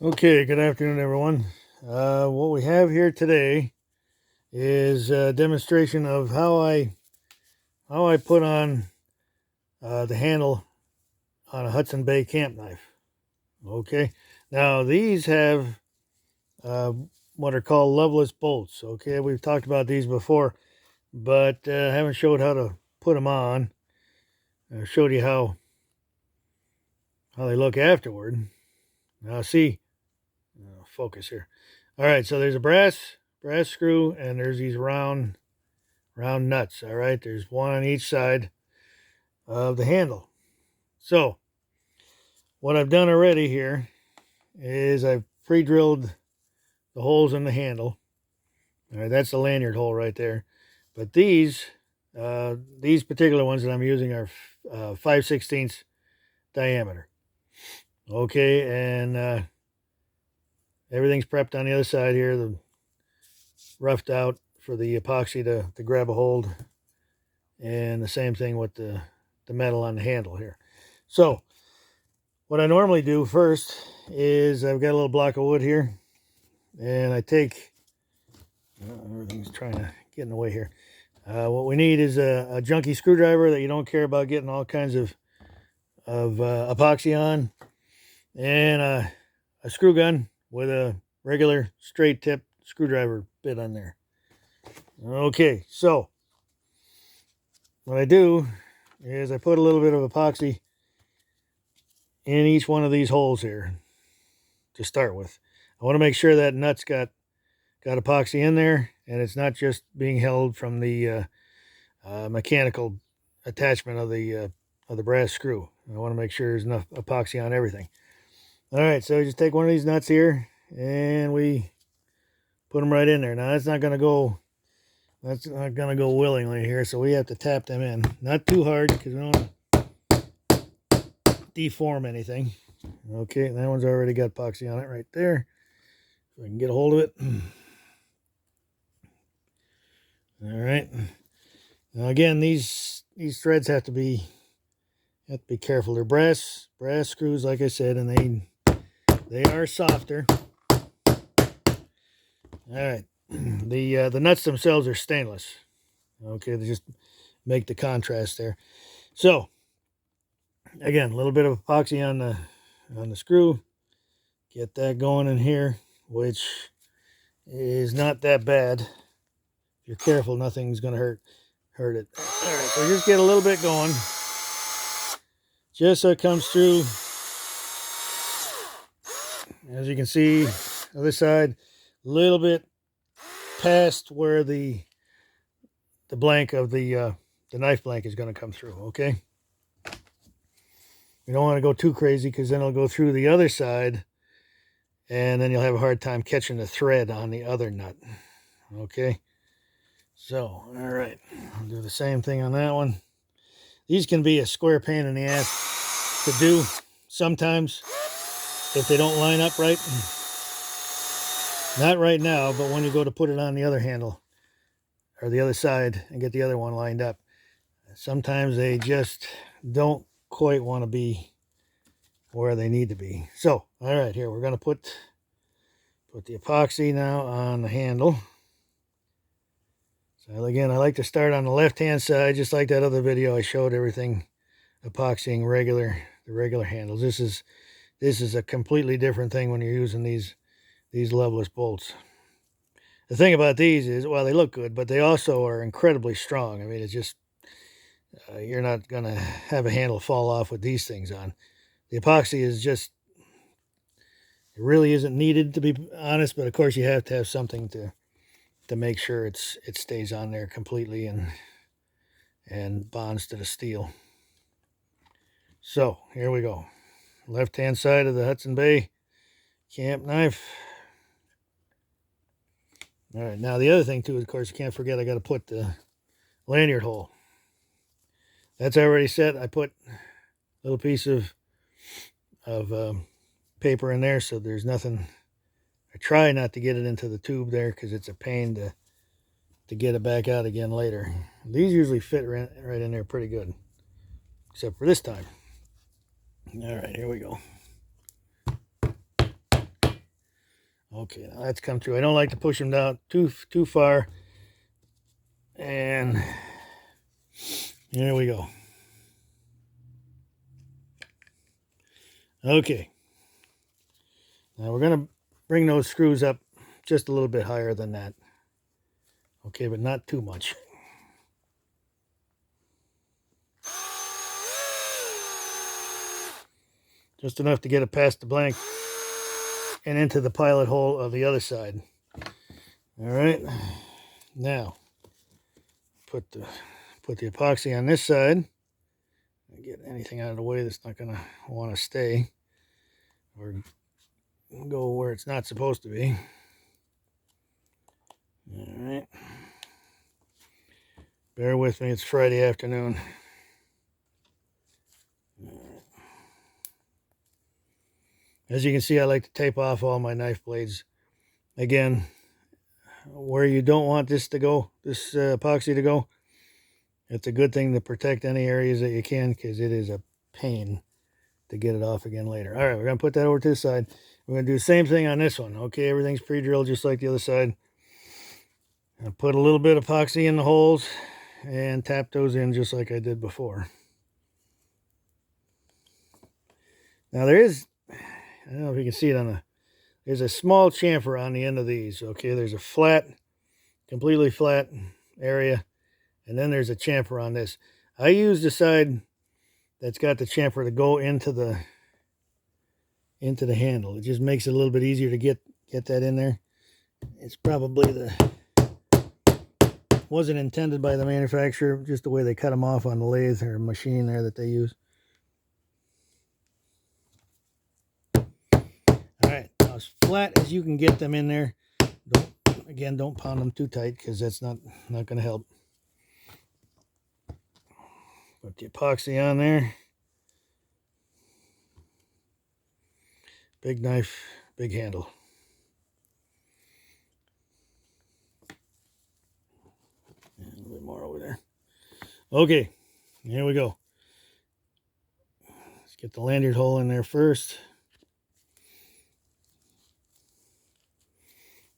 Okay, good afternoon, everyone. What we have here today is a demonstration of how I put on the handle on a Hudson Bay camp knife. Okay, now these have uh, what are called Loveless bolts. Okay, we've talked about these before, but haven't showed how to put them on. I showed you how they look afterward. Now see, focus here. All right, so there's a brass screw, and there's these round nuts. All right, there's one on each side of the handle. So what I've done already here is I've pre-drilled the holes in the handle. All right, that's the lanyard hole right there. But these particular ones that I'm using are 5/16 diameter. Okay, and everything's prepped on the other side here. The roughed out for the epoxy to grab a hold, and the same thing with the metal on the handle here. So what I normally do first is I've got a little block of wood here, and I take everything's trying to get in the way here. What we need is a junky screwdriver that you don't care about getting all kinds of epoxy on, and a screw gun with a regular straight tip screwdriver bit on there. Okay, so what I do is I put a little bit of epoxy in each one of these holes here to start with. I want to make sure that nut's got epoxy in there, and it's not just being held from the mechanical attachment of the brass screw. I want to make sure there's enough epoxy on everything. All right, so just take one of these nuts here, and we put them right in there. Now that's not going to go willingly here, so we have to tap them in. Not too hard because we don't deform anything. Okay, that one's already got epoxy on it right there, so I can get a hold of it. All right. Now again, these threads have to be careful. They're brass screws, like I said, and they are softer. All right. The nuts themselves are stainless. Okay, they just make the contrast there. So again, a little bit of epoxy on the screw. Get that going in here, which is not that bad. If you're careful, nothing's going to hurt it. All right, so just get a little bit going, just so it comes through. As you can see, other side, a little bit past where the blank of the knife blank is going to come through. Okay, you don't want to go too crazy because then it'll go through the other side, and then you'll have a hard time catching the thread on the other nut. Okay, so all right, I'll do the same thing on that one. These can be a square pain in the ass to do sometimes if they don't line up right. Not right now, but when you go to put it on the other handle or the other side and get the other one lined up, sometimes they just don't quite want to be where they need to be. So, all right, here we're going to put the epoxy now on the handle. So again, I like to start on the left-hand side, just like that other video I showed everything epoxying the regular handles. This is a completely different thing when you're using these Loveless bolts. The thing about these is, well, they look good, but they also are incredibly strong. I mean, it's just you're not going to have a handle fall off with these things on. The epoxy is just, it really isn't needed, to be honest, but of course you have to have something to make sure it stays on there completely and bonds to the steel. So here we go. Left-hand side of the Hudson Bay camp knife. All right, now the other thing too, of course, you can't forget I got to put the lanyard hole. That's already set. I put a little piece of paper in there, so there's nothing. I try not to get it into the tube there because it's a pain to get it back out again later. These usually fit right in there pretty good, except for this time. All right, here we go. Okay, now that's come through. I don't like to push them down too far. And there we go. Okay. Now we're going to bring those screws up just a little bit higher than that. Okay, but not too much. Just enough to get it past the blank and into the pilot hole of the other side. All right. Now, put the epoxy on this side. Get anything out of the way that's not going to want to stay or go where it's not supposed to be. All right. Bear with me, it's Friday afternoon. As you can see, I like to tape off all my knife blades. Again, where you don't want this to go, this epoxy to go, it's a good thing to protect any areas that you can, because it is a pain to get it off again later. All right, we're going to put that over to the side. We're going to do the same thing on this one. Okay, everything's pre-drilled just like the other side. I'll put a little bit of epoxy in the holes and tap those in just like I did before. Now there is, I don't know if you can see it there's a small chamfer on the end of these. Okay, there's a flat, completely flat area, and then there's a chamfer on this. I use the side that's got the chamfer to go into the handle. It just makes it a little bit easier to get that in there. It's probably wasn't intended by the manufacturer, just the way they cut them off on the lathe or machine there that they use. Alright, now as flat as you can get them in there. Don't pound them too tight, because that's not going to help. Put the epoxy on there. Big knife, big handle. And a little bit more over there. Okay, here we go. Let's get the lanyard hole in there first.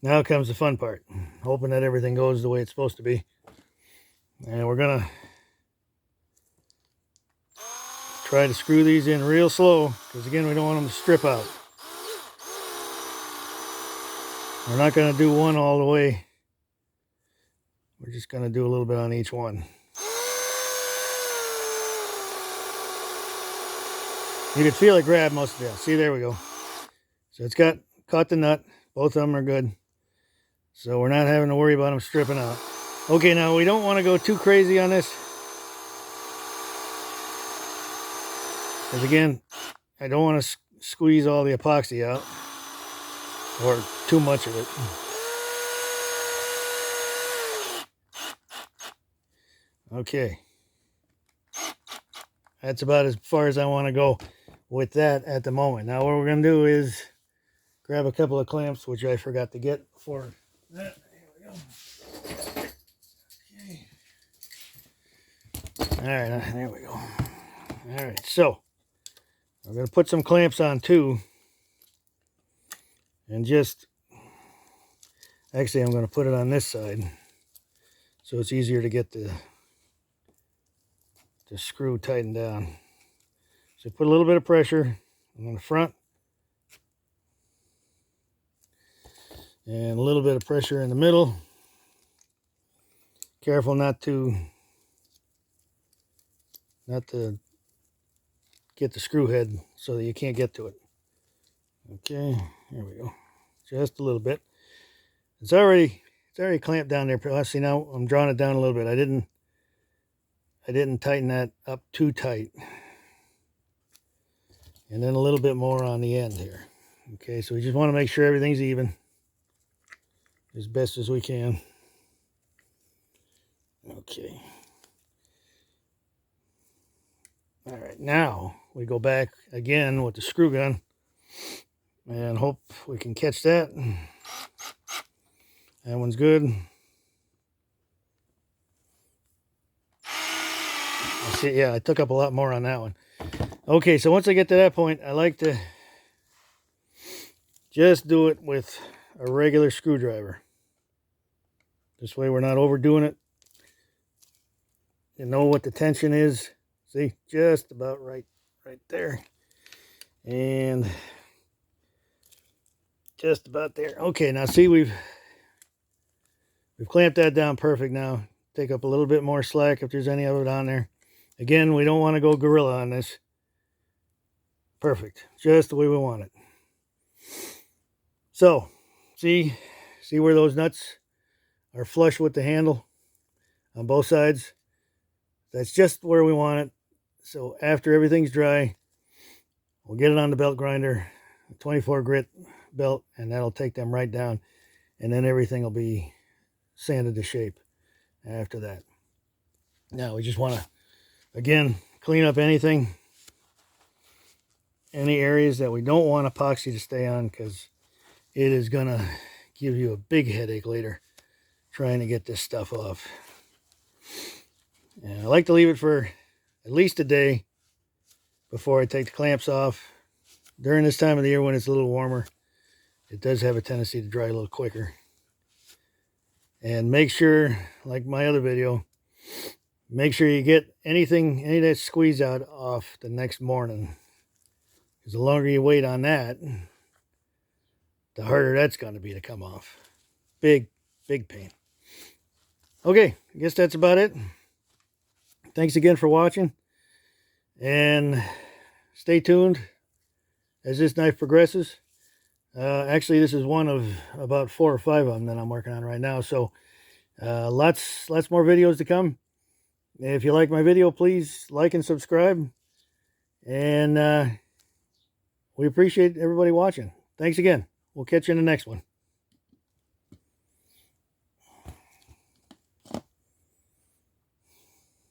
Now comes the fun part. Hoping that everything goes the way it's supposed to be. And we're going to try to screw these in real slow, because again, we don't want them to strip out. We're not going to do one all the way. We're just going to do a little bit on each one. You can feel it grab most of them. See, there we go. So it's caught the nut. Both of them are good. So we're not having to worry about them stripping out. Okay, now we don't want to go too crazy on this, because again, I don't want to squeeze all the epoxy out, or too much of it. Okay. That's about as far as I want to go with that at the moment. Now what we're going to do is grab a couple of clamps, which I forgot to get for that. Here we go. Okay. All right, there we go. All right, so we're going to put some clamps on too. And actually I'm going to put it on this side, so it's easier to get the screw tightened down. So put a little bit of pressure on the front, and a little bit of pressure in the middle. Careful not to get the screw head so that you can't get to it. Okay, here we go. Just a little bit. It's already clamped down there. See, now I'm drawing it down a little bit. I didn't tighten that up too tight. And then a little bit more on the end here. Okay, so we just want to make sure everything's even as best as we can. Okay. All right, now we go back again with the screw gun and hope we can catch that. That one's good. See, yeah, I took up a lot more on that one. Okay, so once I get to that point, I like to just do it with a regular screwdriver. This way we're not overdoing it. You know what the tension is. See, just about right there. And just about there. Okay, now see, we've clamped that down perfect now. Take up a little bit more slack if there's any of it on there. Again, we don't want to go gorilla on this. Perfect. Just the way we want it. So, see where those nuts are flush with the handle on both sides? That's just where we want it. So after everything's dry, we'll get it on the belt grinder, 24 grit belt, and that'll take them right down. And then everything will be sanded to shape after that. Now we just want to, again, clean up any areas that we don't want epoxy to stay on, because it is going to give you a big headache later trying to get this stuff off. And I like to leave it for at least a day before I take the clamps off. During this time of the year when it's a little warmer, it does have a tendency to dry a little quicker. And make sure, like my other video, make sure you get any of that squeeze out off the next morning. Because the longer you wait on that, the harder that's going to be to come off. Big pain. Okay, I guess that's about it. Thanks again for watching. And stay tuned as this knife progresses. Actually, this is one of about 4 or 5 of them that I'm working on right now. So lots more videos to come. If you like my video, please like and subscribe. And we appreciate everybody watching. Thanks again. We'll catch you in the next one.